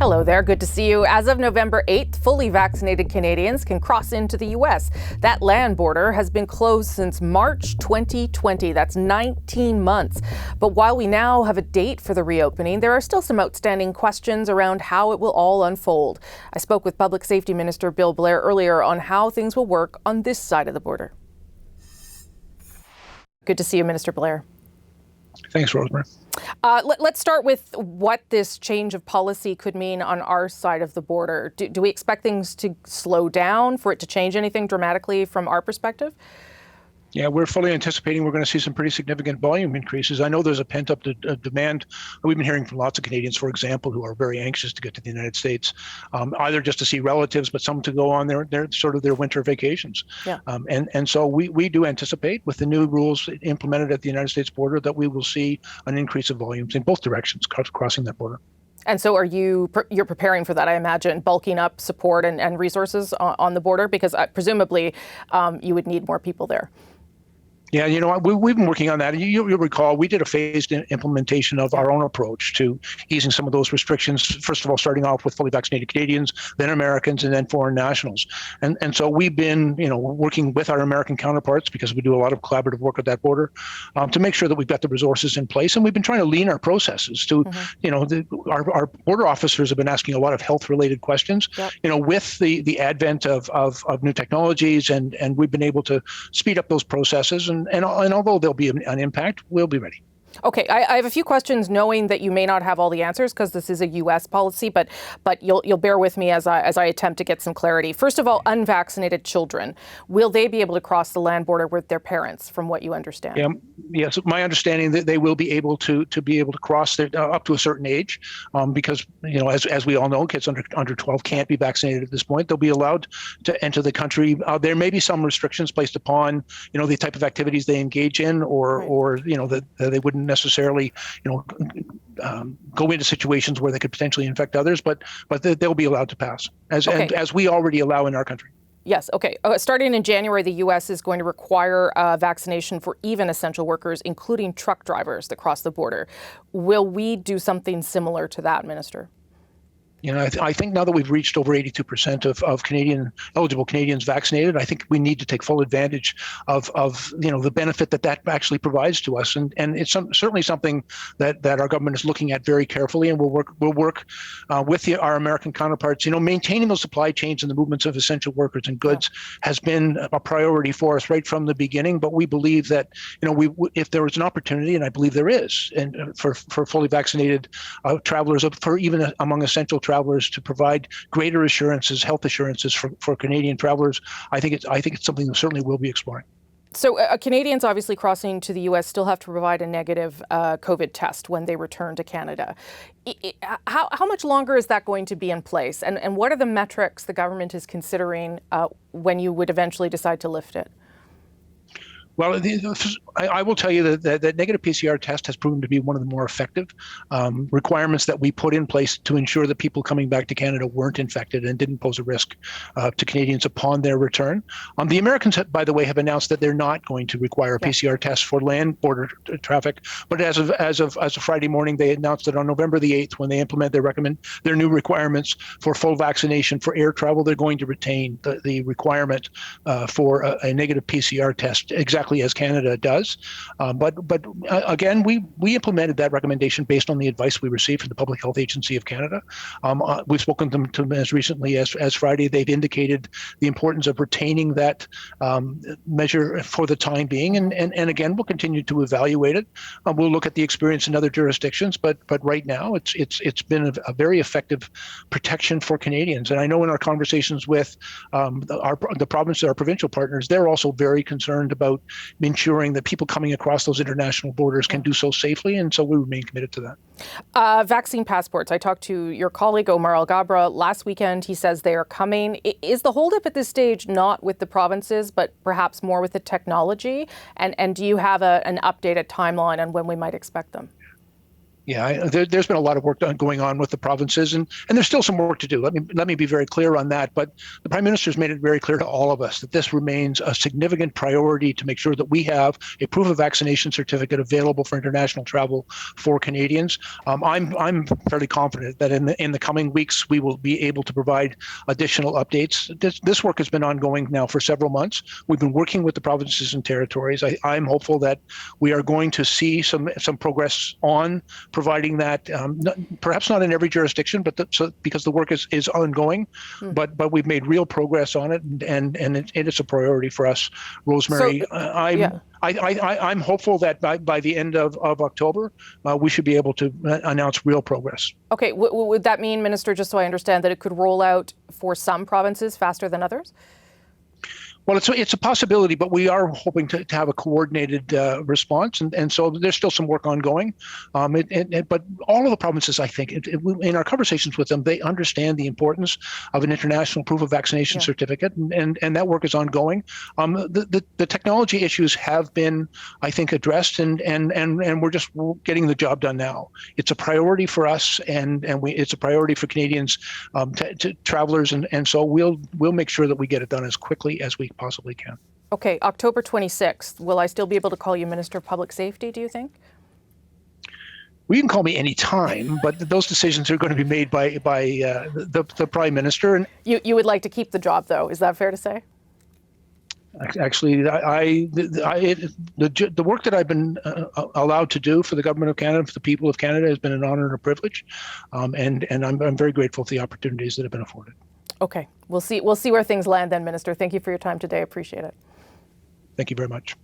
Hello there, good to see you. As of November 8th, fully vaccinated Canadians can cross into the U.S. That land border has been closed since March 2020. That's 19 months. But while we now have a date for the reopening, there are still some outstanding questions around how it will all unfold. I spoke with Public Safety Minister Bill Blair earlier on how things will work on this side of the border. Good to see you, Minister Blair. Thanks, Rosemary. Let's start with what this change of policy could mean on our side of the border. Do we expect things to slow down, for it to change anything dramatically from our perspective? Yeah, we're fully anticipating we're going to see some pretty significant volume increases. I know there's a pent-up demand. We've been hearing from lots of Canadians, for example, who are very anxious to get to the United States, either just to see relatives, but some to go on their winter vacations. Yeah. And so we do anticipate, with the new rules implemented at the United States border, that we will see an increase of volumes in both directions crossing that border. And so you're preparing for that, I imagine, bulking up support and resources on the border, because presumably you would need more people there. Yeah, you know what, we've been working on that. You'll recall we did a phased implementation of our own approach to easing some of those restrictions, first of all, starting off with fully vaccinated Canadians, then Americans, and then foreign nationals. And so we've been, working with our American counterparts, because we do a lot of collaborative work at that border, to make sure that we've got the resources in place. And we've been trying to lean our processes to, our border officers have been asking a lot of health-related questions, with the advent of new technologies, and we've been able to speed up those processes. And although there'll be an impact, we'll be ready. Okay, I have a few questions, knowing that you may not have all the answers because this is a U.S. policy, but you'll bear with me as I attempt to get some clarity. First of all, unvaccinated children, will they be able to cross the land border with their parents, from what you understand? Yes, my understanding that they will be able to cross up to a certain age, because as we all know, kids under 12 can't be vaccinated at this point. They'll be allowed to enter the country. There may be some restrictions placed upon the type of activities they engage in, or that they wouldn't necessarily go into situations where they could potentially infect others, but they'll be allowed to pass, as we already allow in our country. Yes. Okay. Starting in January, the U.S. is going to require vaccination for even essential workers, including truck drivers that cross the border. Will we do something similar to that, Minister? I think now that we've reached over 82% of eligible Canadians vaccinated, I think we need to take full advantage of the benefit that actually provides to us, and it's certainly something that our government is looking at very carefully, and we'll work with our American counterparts. Maintaining those supply chains and the movements of essential workers and goods has been a priority for us right from the beginning. But we believe that if there is an opportunity, and I believe there is, and for fully vaccinated travelers, for even among essential travelers, to provide greater assurances, health assurances for Canadian travelers, I think it's something that certainly we'll be exploring. So Canadians obviously crossing to the U.S. still have to provide a negative COVID test when they return to Canada. How much longer is that going to be in place? And what are the metrics the government is considering when you would eventually decide to lift it? Well, I will tell you that negative PCR test has proven to be one of the more effective requirements that we put in place to ensure that people coming back to Canada weren't infected and didn't pose a risk to Canadians upon their return. The Americans, by the way, have announced that they're not going to require a PCR test for land border traffic. But as of Friday morning, they announced that on November the 8th, when they implement their new requirements for full vaccination for air travel, they're going to retain the requirement for a negative PCR test, exactly as Canada does. But again, we implemented that recommendation based on the advice we received from the Public Health Agency of Canada. We've spoken to them as recently as Friday. They've indicated the importance of retaining that measure for the time being. And again, we'll continue to evaluate it. We'll look at the experience in other jurisdictions, but right now it's been a very effective protection for Canadians. And I know in our conversations with the province, our provincial partners, they're also very concerned about ensuring that people coming across those international borders can do so safely, and so we remain committed to that. Vaccine passports. I talked to your colleague Omar Alghabra last weekend. He says they are coming. Is the holdup at this stage not with the provinces, but perhaps more with the technology? And do you have an updated timeline on when we might expect them? Yeah, there's been a lot of work going on with the provinces, and there's still some work to do. Let me be very clear on that. But the Prime Minister's made it very clear to all of us that this remains a significant priority to make sure that we have a proof of vaccination certificate available for international travel for Canadians. I'm fairly confident that in the coming weeks we will be able to provide additional updates. This work has been ongoing now for several months. We've been working with the provinces and territories. I'm hopeful that we are going to see some progress on providing that, perhaps not in every jurisdiction, but because the work is ongoing, but we've made real progress on it, and it is a priority for us, Rosemary. So, I'm hopeful that by the end of October, we should be able to announce real progress. Okay, would that mean, Minister, just so I understand, that it could roll out for some provinces faster than others? Well, it's a possibility, but we are hoping to have a coordinated response, and so there's still some work ongoing. But all of the provinces, I think, in our conversations with them, they understand the importance of an international proof of vaccination certificate, and that work is ongoing. The technology issues have been, I think, addressed, and we're just getting the job done now. It's a priority for us, and it's a priority for Canadians, to travelers, and so we'll make sure that we get it done as quickly as we possibly can. Okay, October 26th. Will I still be able to call you Minister of Public Safety, do you think? Well, you can call me any time, but those decisions are going to be made by the Prime Minister. And you would like to keep the job, though. Is that fair to say? Actually, the work that I've been allowed to do for the Government of Canada, for the people of Canada, has been an honor and a privilege, and I'm very grateful for the opportunities that have been afforded. Okay, we'll see where things land then, Minister. Thank you for your time today. Appreciate it. Thank you very much.